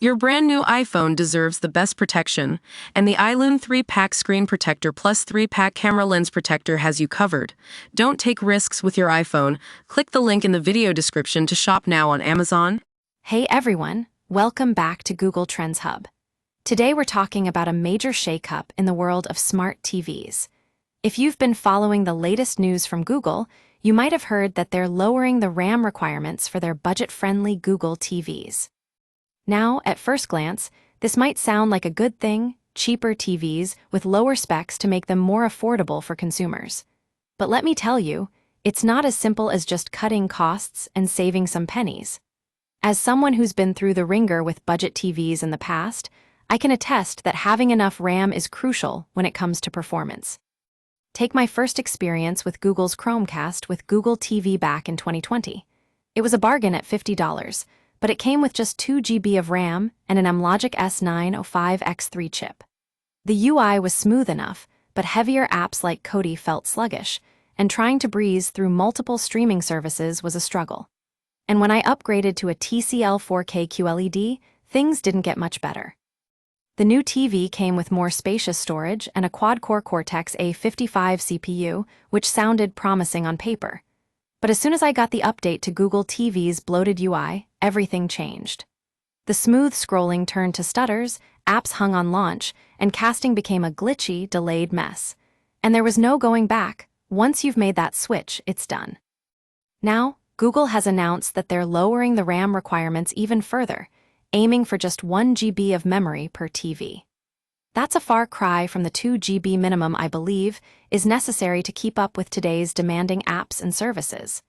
Your brand new iPhone deserves the best protection, and the iLume 3-Pack Screen Protector Plus 3-Pack Camera Lens Protector has you covered. Don't take risks with your iPhone. Click the link in the video description to shop now on Amazon. Hey everyone, welcome back to Google Trends Hub. Today we're talking about a major shakeup in the world of smart TVs. If you've been following the latest news from Google, you might have heard that they're lowering the RAM requirements for their budget-friendly Google TVs. Now, at first glance, this might sound like a good thing, cheaper TVs with lower specs to make them more affordable for consumers. But let me tell you, it's not as simple as just cutting costs and saving some pennies. As someone who's been through the ringer with budget TVs in the past, I can attest that having enough RAM is crucial when it comes to performance. Take my first experience with Google's Chromecast with Google TV back in 2020. It was a bargain at $50, but it came with just 2 GB of RAM and an Amlogic S905X3 chip. The UI was smooth enough, but heavier apps like Kodi felt sluggish, and trying to breeze through multiple streaming services was a struggle. And when I upgraded to a TCL 4K QLED, things didn't get much better. The new TV came with more spacious storage and a quad-core Cortex-A55 CPU, which sounded promising on paper. But as soon as I got the update to Google TV's bloated UI, everything changed. The smooth scrolling turned to stutters, apps hung on launch, and casting became a glitchy, delayed mess. And there was no going back. Once you've made that switch, it's done. Now, Google has announced that they're lowering the RAM requirements even further, aiming for just 1 GB of memory per TV. That's a far cry from the 2 GB minimum I believe is necessary to keep up with today's demanding apps and services.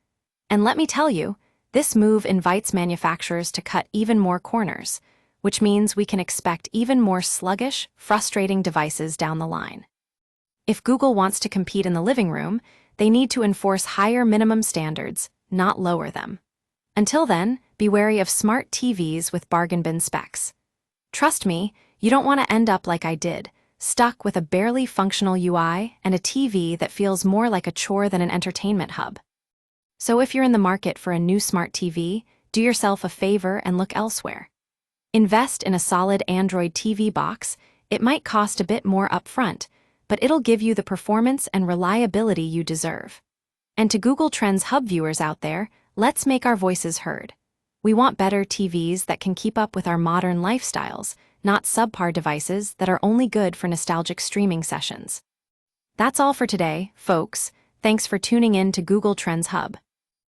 And let me tell you, this move invites manufacturers to cut even more corners, which means we can expect even more sluggish, frustrating devices down the line. If Google wants to compete in the living room, they need to enforce higher minimum standards, not lower them. Until then, be wary of smart TVs with bargain bin specs. Trust me, you don't want to end up like I did, stuck with a barely functional UI and a TV that feels more like a chore than an entertainment hub. So if you're in the market for a new smart TV, do yourself a favor and look elsewhere. Invest in a solid Android TV box. It might cost a bit more upfront, but it'll give you the performance and reliability you deserve. And to Google Trends Hub viewers out there, let's make our voices heard. We want better TVs that can keep up with our modern lifestyles, not subpar devices that are only good for nostalgic streaming sessions. That's all for today, folks. Thanks for tuning in to Google Trends Hub.